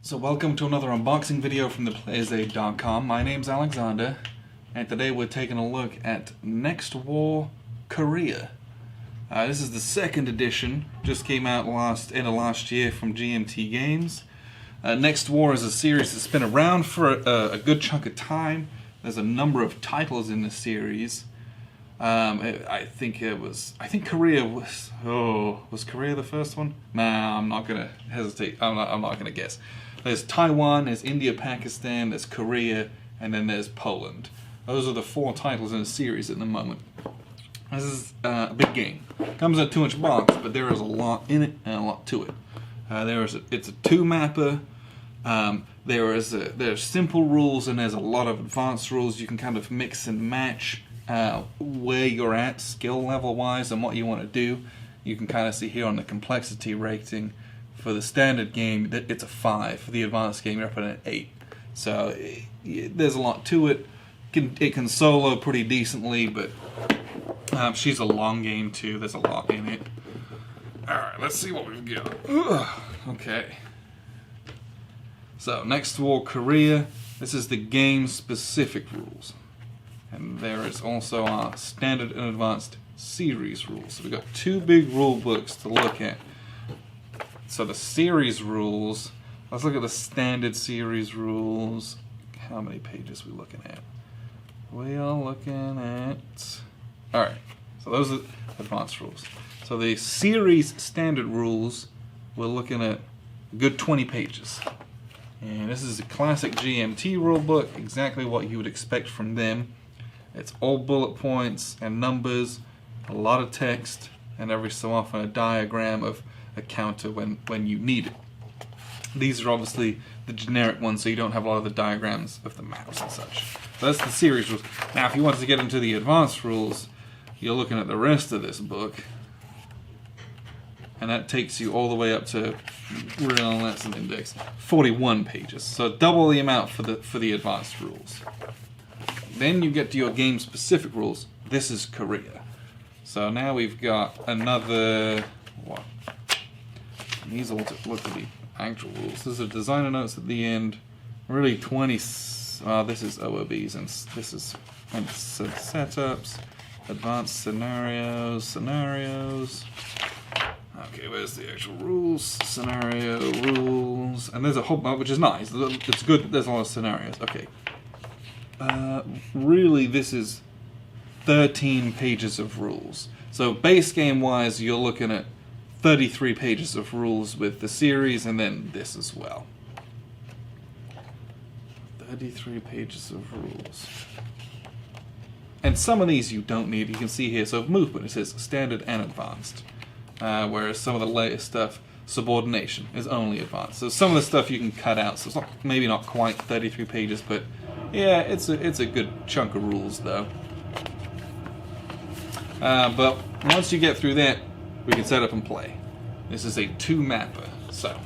So welcome to another unboxing video from theplayersaid.com. My name's Alexander, and today we're taking a look at Next War Korea. This is the second edition, just came out end of last year from GMT Games. Next War is a series that's been around for a good chunk of time. There's a number of titles in the series. I think Korea was Korea the first one? Nah, I'm not gonna hesitate. I'm not gonna guess. There's Taiwan, there's India, Pakistan, there's Korea, and then there's Poland. Those are the 4 titles in the series at the moment. This is a big game. Comes in a 2-inch box, but there is a lot in it and a lot to it. It's a 2-mapper. There's simple rules and there's a lot of advanced rules. You can kind of mix and match where you're at skill level wise and what you want to do. You can kind of see here on the complexity rating. For the standard game, it's a 5. For the advanced game, you're up at an 8. So there's a lot to it. It can solo pretty decently, but she's a long game too. There's a lot in it. Alright, let's see what we've got. Okay. So, Next War Korea. This is the game-specific rules. And there is also our standard and advanced series rules. So we've got 2 big rule books to look at. So the series rules, let's look at the standard series rules. How many pages are we looking at? We are looking at... Alright, so those are advanced rules. So the series standard rules, we're looking at a good 20 pages. And this is a classic GMT rulebook, exactly what you would expect from them. It's all bullet points and numbers, a lot of text, and every so often a diagram of a counter when you need it. These are obviously the generic ones, so you don't have a lot of the diagrams of the maps and such. So that's the series rules. Now, if you wanted to get into the advanced rules, you're looking at the rest of this book, and that takes you all the way up to, that's an index, 41 pages. So double the amount for the advanced rules. Then you get to your game-specific rules. This is Korea. So now we've got another, what? These all look at the actual rules. There's a designer notes at the end. Really 20, this is OOBs, and this is setups, advanced scenarios. Okay, where's the actual rules? Scenario rules. And there's a whole bunch, which is nice. It's good that there's a lot of scenarios. Okay. Really, this is 13 pages of rules. So base game wise, you're looking at 33 pages of rules with the series, and then this as well. 33 pages of rules. And some of these you don't need. You can see here, so movement, it says standard and advanced. Whereas some of the latest stuff, subordination, is only advanced. So some of the stuff you can cut out, so it's maybe not quite 33 pages, but yeah, it's a good chunk of rules though. But once you get through that, we can set up and play. This is a 2-mapper. So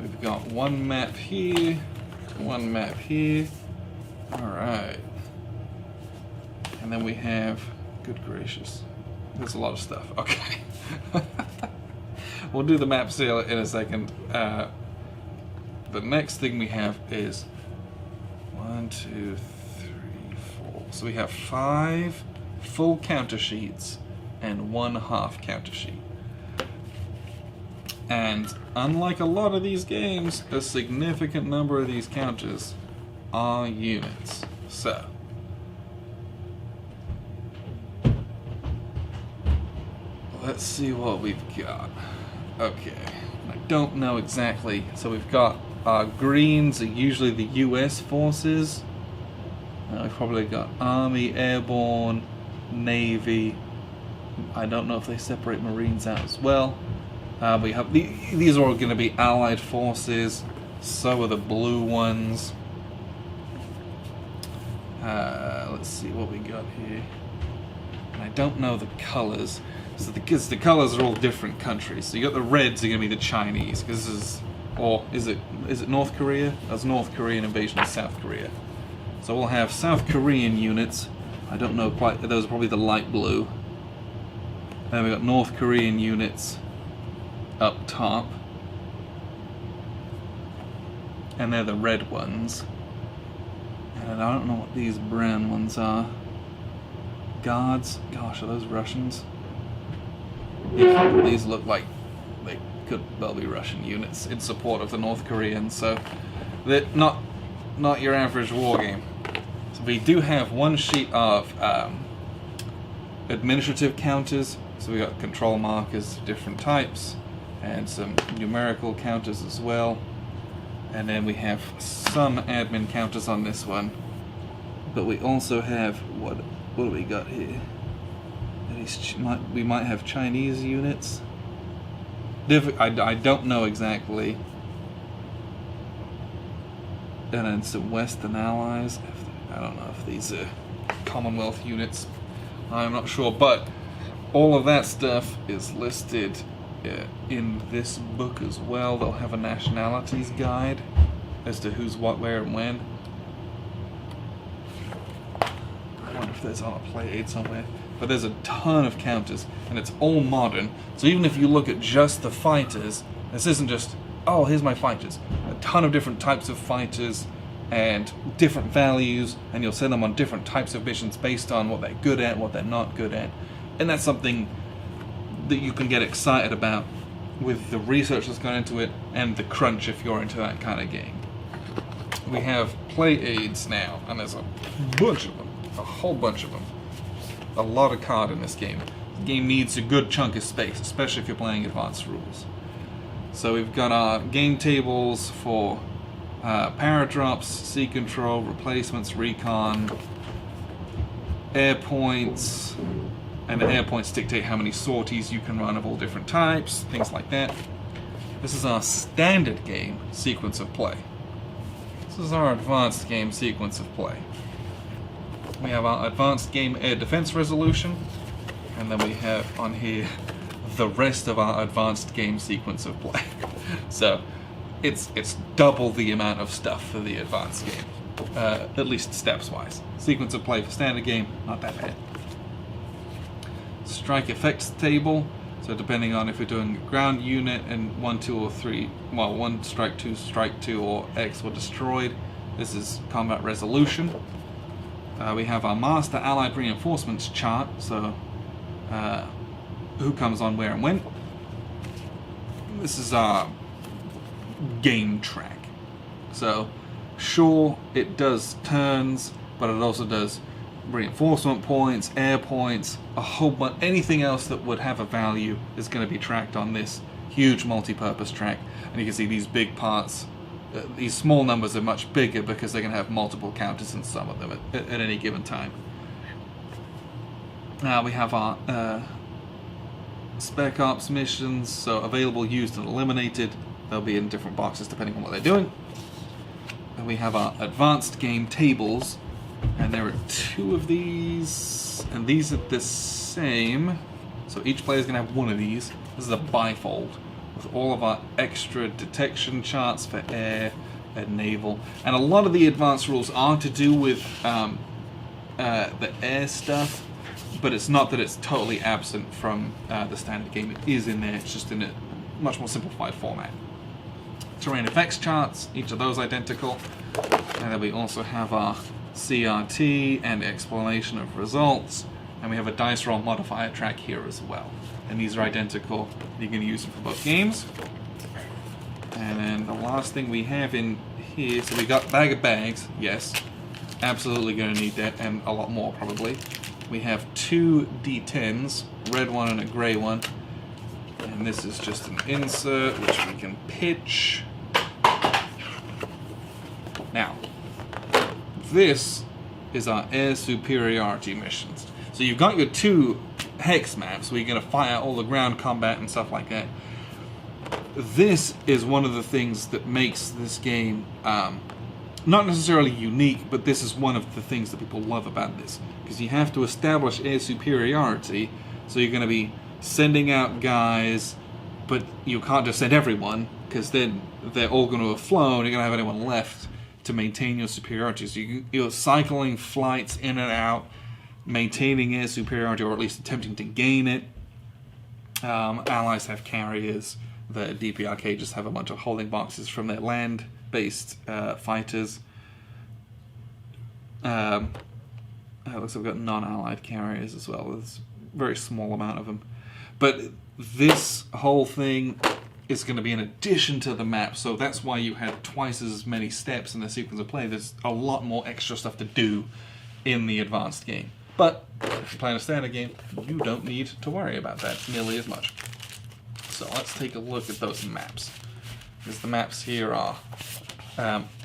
we've got 1 map here, 1 map here. Alright. And then we have, good gracious, there's a lot of stuff. Okay. We'll do the map sale in a second. The next thing we have is 1, 2, 3, 4. So we have 5 full counter sheets and 1 half counter sheet. And unlike a lot of these games, a significant number of these counters are units. So let's see what we've got. Okay, I don't know exactly. So we've got greens are usually the US forces. We've probably got Army, Airborne, Navy. I don't know if they separate Marines out as well. We have these are all going to be Allied forces. So are the blue ones. Let's see what we got here. And I don't know the colors. So the colors are all different countries. So you got the reds are going to be the Chinese. Because this is, or is it North Korea? That's North Korean invasion of South Korea. So we'll have South Korean units. I don't know quite. Those are probably the light blue. Then we got North Korean units up top. and they're the red ones. And I don't know what these brown ones are. Guards? Gosh, are those Russians? Yeah, these look like they could well be Russian units in support of the North Koreans, so they're not your average war game. So we do have one sheet of administrative counters. So we got control markers of different types, and some numerical counters as well. And then we have some admin counters on this one. But we also have, what do we got here? We might have Chinese units. I don't know exactly. And then some Western allies. I don't know if these are Commonwealth units. I'm not sure, but all of that stuff is listed in this book as well. They'll have a nationalities guide as to who's what, where, and when. I wonder if there's on a play aid somewhere. But there's a ton of counters, and it's all modern. So even if you look at just the fighters, this isn't just, oh, here's my fighters. A ton of different types of fighters and different values, and you'll send them on different types of missions based on what they're good at, what they're not good at. And that's something that you can get excited about with the research that's gone into it and the crunch if you're into that kind of game. We have play aids now, and there's a bunch of them, a whole bunch of them. A lot of card in this game. The game needs a good chunk of space, especially if you're playing advanced rules. So we've got our game tables for paradrops, sea control, replacements, recon, air points, and the air points dictate how many sorties you can run of all different types, things like that. This is our standard game sequence of play. This is our advanced game sequence of play. We have our advanced game air defense resolution, and then we have on here the rest of our advanced game sequence of play. So it's double the amount of stuff for the advanced game, at least steps wise. Sequence of play for standard game, not that bad. Strike effects table. So depending on if we're doing a ground unit and 1, 2, or 3, well, 1 strike 2, or X were destroyed. This is combat resolution. We have our master allied reinforcements chart, so who comes on where and when. This is our game track. So sure, it does turns, but it also does reinforcement points, air points, a whole bunch. Anything else that would have a value is going to be tracked on this huge multi-purpose track. And you can see these big parts. These small numbers are much bigger because they're going to have multiple counters in some of them at any given time. Now we have our spec ops missions, so available, used, and eliminated. They'll be in different boxes depending on what they're doing. And we have our advanced game tables, and there are 2 of these, and these are the same. So each player is going to have 1 of these. This is a bifold with all of our extra detection charts for air and naval. And a lot of the advanced rules are to do with the air stuff, but it's not that it's totally absent from the standard game. It is in there, it's just in a much more simplified format. Terrain effects charts, each of those identical. And then we also have our CRT and explanation of results. And we have a dice roll modifier track here as well. And these are identical. You can use them for both games. And then the last thing we have in here, so we got bag of bags, yes. Absolutely going to need that, and a lot more probably. We have 2 D10s, red one and a gray one. And this is just an insert, which we can pitch. Now, this is our air superiority missions. So you've got your 2 hex maps where you're going to fire all the ground combat and stuff like that. This is one of the things that makes this game not necessarily unique, but this is one of the things that people love about this. Because you have to establish air superiority, so you're going to be sending out guys, but you can't just send everyone, because then they're all going to have flown, you're going to have anyone left to maintain your superiority. So you're cycling flights in and out, maintaining air superiority, or at least attempting to gain it. Allies have carriers. The DPRK just have a bunch of holding boxes from their land aircraft-based fighters. It looks like we've got non-allied carriers as well. There's a very small amount of them. But this whole thing is going to be in addition to the map, so that's why you had twice as many steps in the sequence of play. There's a lot more extra stuff to do in the advanced game. But if you're playing a standard game, you don't need to worry about that nearly as much. So let's take a look at those maps. Because the maps here are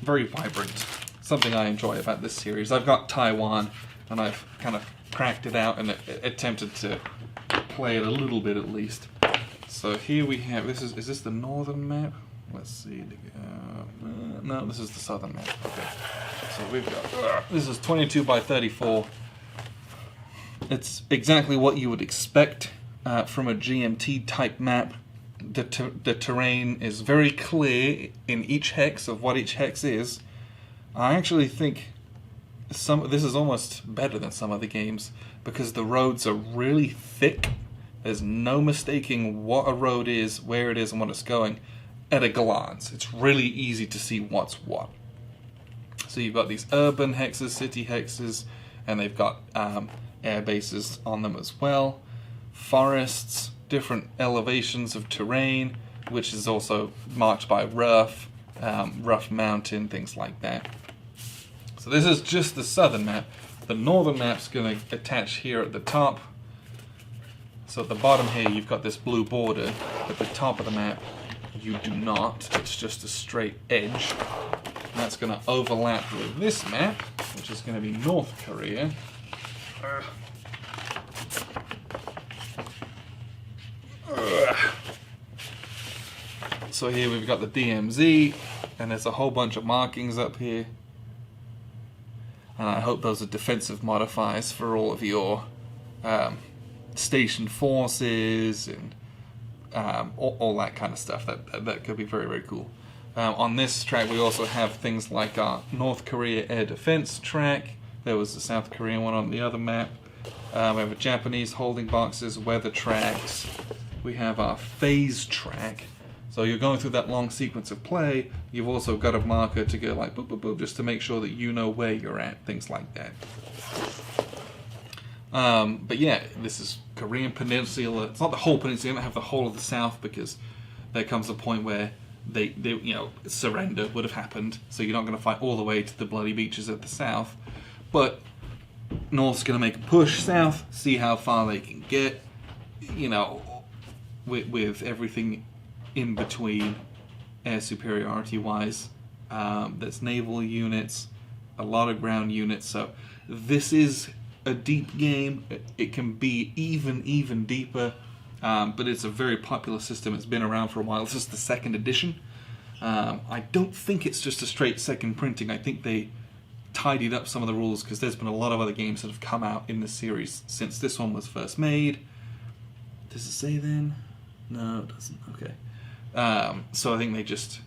very vibrant. Something I enjoy about this series. I've got Taiwan, and I've kind of cracked it out and attempted to play it a little bit at least. So here we have, is this the northern map? Let's see. No, this is the southern map. Okay. So we've got, this is 22 by 34. It's exactly what you would expect from a GMT type map. The terrain is very clear in each hex of what each hex is. I actually think this is almost better than some other games because the roads are really thick. There's no mistaking what a road is, where it is, and what it's going at a glance. It's really easy to see what's what. So you've got these urban hexes, city hexes, and they've got air bases on them as well. Forests, different elevations of terrain, which is also marked by rough mountain, things like that. So this is just the southern map. The northern map's going to attach here at the top. So at the bottom here you've got this blue border. At the top of the map you do not. It's just a straight edge. And that's going to overlap with this map, which is going to be North Korea. So here we've got the DMZ, and there's a whole bunch of markings up here. And I hope those are defensive modifiers for all of your stationed forces and all that kind of stuff. That could be very, very cool. On this track we also have things like our North Korea air defense track. There was the South Korean one on the other map. We have a Japanese holding boxes, weather tracks. We have our phase track. So you're going through that long sequence of play, you've also got a marker to go like boop, boop, boop, just to make sure that you know where you're at, things like that. But yeah, this is Korean Peninsula. It's not the whole peninsula, you don't have the whole of the south because there comes a point where they surrender would have happened, so you're not going to fight all the way to the bloody beaches of the south. But North's going to make a push south, see how far they can get, with everything in between air superiority wise. There's naval units, a lot of ground units, so this is a deep game. It can be even deeper, but it's a very popular system. It's been around for a while. This is the second edition. I don't think it's just a straight second printing. I think they tidied up some of the rules because there's been a lot of other games that have come out in the series since this one was first made. Does it say then? No, it doesn't. Okay. So I think they just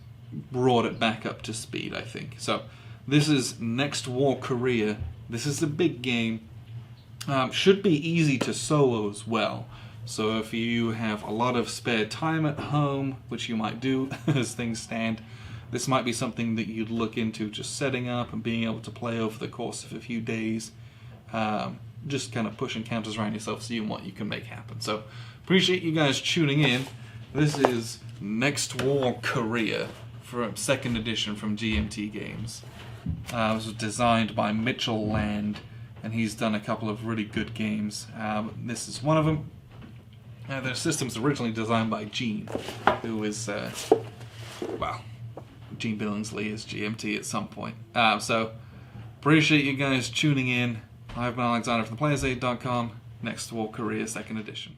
brought it back up to speed, I think. So this is Next War Korea. This is a big game. Should be easy to solo as well. So if you have a lot of spare time at home, which you might do as things stand, this might be something that you'd look into just setting up and being able to play over the course of a few days. Just kind of pushing counters around yourself, seeing what you can make happen. So appreciate you guys tuning in. This is Next War Korea from 2nd edition from GMT Games. This was designed by Mitchell Land, and he's done a couple of really good games. This is one of them. Their system's originally designed by Gene, who is, Gene Billingsley is GMT at some point. So, appreciate you guys tuning in. I've been Alexander from thePlayersaid.com. Next War Korea 2nd edition.